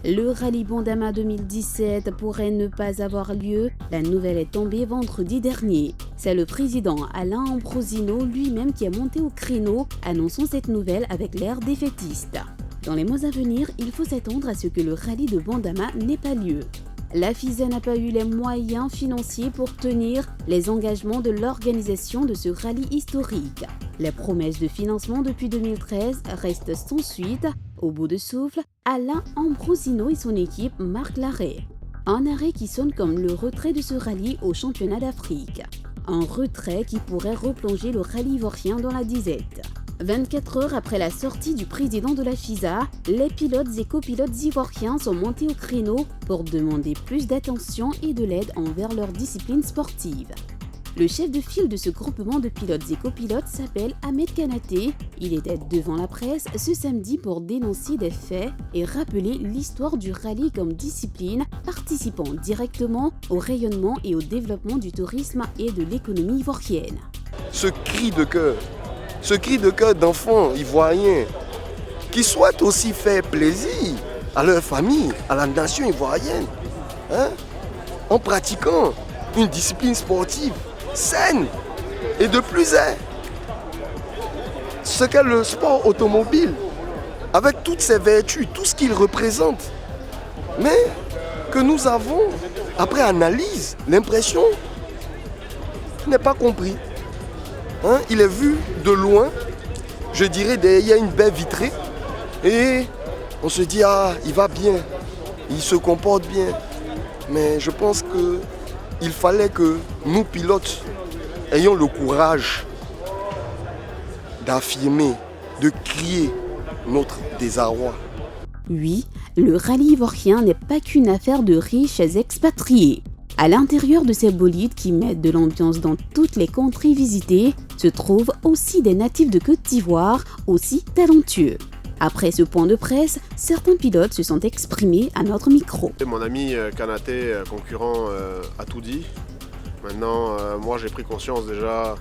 Le rallye Bandama 2017 pourrait ne pas avoir lieu. La nouvelle est tombée vendredi dernier. C'est le président Alain Ambrosino lui-même qui a monté au créneau, annonçant cette nouvelle avec l'air défaitiste. Dans les mois à venir, il faut s'attendre à ce que le rallye de Bandama n'ait pas lieu. La FISA n'a pas eu les moyens financiers pour tenir les engagements de l'organisation de ce rallye historique. Les promesses de financement depuis 2013 restent sans suite. Au bout de souffle, Alain Ambrosino et son équipe marquent l'arrêt. Un arrêt qui sonne comme le retrait de ce rallye au championnat d'Afrique. Un retrait qui pourrait replonger le rallye ivoirien dans la disette. 24 heures après la sortie du président de la FISA, les pilotes et copilotes ivoiriens sont montés au créneau pour demander plus d'attention et de l'aide envers leur discipline sportive. Le chef de file de ce groupement de pilotes et copilotes s'appelle Ahmed Kanaté. Il était devant la presse ce samedi pour dénoncer des faits et rappeler l'histoire du rallye comme discipline participant directement au rayonnement et au développement du tourisme et de l'économie ivoirienne. Ce cri de cœur d'enfants ivoiriens qui souhaitent aussi faire plaisir à leur famille, à la nation ivoirienne, en pratiquant une discipline sportive saine et de plus est ce qu'est le sport automobile, avec toutes ses vertus, tout ce qu'il représente, mais que nous avons, après analyse, l'impression qu'il n'est pas compris. Il est vu de loin, je dirais derrière une baie vitrée, et on se dit il va bien, il se comporte bien. Mais je pense qu'il fallait que nous pilotes ayons le courage d'affirmer, de crier notre désarroi. Oui, le rallye ivoirien n'est pas qu'une affaire de riches expatriés. À l'intérieur de ces bolides qui mettent de l'ambiance dans toutes les contrées visitées, se trouvent aussi des natifs de Côte d'Ivoire, aussi talentueux. Après ce point de presse, certains pilotes se sont exprimés à notre micro. Mon ami Kanaté, concurrent, a tout dit. Maintenant, moi j'ai pris conscience déjà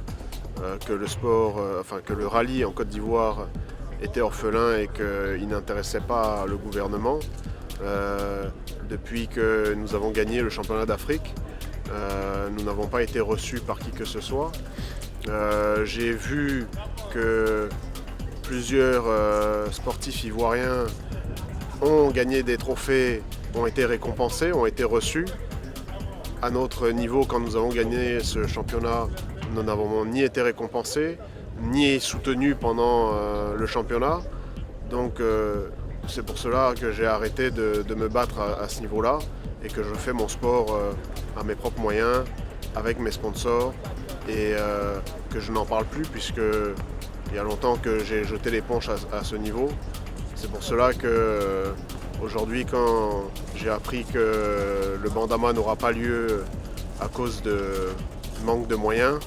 que que le rallye en Côte d'Ivoire était orphelin et qu'il n'intéressait pas le gouvernement. Depuis que nous avons gagné le championnat d'Afrique, nous n'avons pas été reçus par qui que ce soit. J'ai vu que plusieurs sportifs ivoiriens ont gagné des trophées, ont été récompensés, ont été reçus. À notre niveau, quand nous avons gagné ce championnat, nous n'avons ni été récompensés, ni soutenus pendant le championnat. Donc c'est pour cela que j'ai arrêté de me battre à ce niveau-là et que je fais mon sport à mes propres moyens, avec mes sponsors, et que je n'en parle plus puisque il y a longtemps que j'ai jeté l'éponge à ce niveau. C'est pour cela que aujourd'hui, quand j'ai appris que le Bandama n'aura pas lieu à cause de manque de moyens,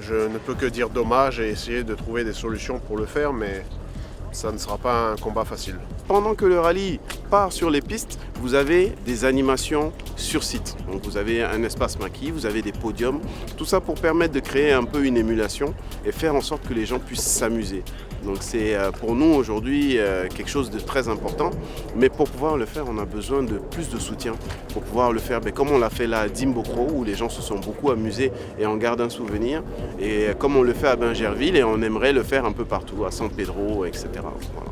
je ne peux que dire dommage et essayer de trouver des solutions pour le faire, mais ça ne sera pas un combat facile. Pendant que le rallye part sur les pistes, vous avez des animations sur site. Donc vous avez un espace maquis, vous avez des podiums, tout ça pour permettre de créer un peu une émulation et faire en sorte que les gens puissent s'amuser. Donc c'est pour nous aujourd'hui quelque chose de très important, mais pour pouvoir le faire, on a besoin de plus de soutien. Pour pouvoir le faire comme on l'a fait là à Dimbokro, où les gens se sont beaucoup amusés et en gardent un souvenir, et comme on le fait à Bingerville, et on aimerait le faire un peu partout, à San Pedro, etc. Voilà.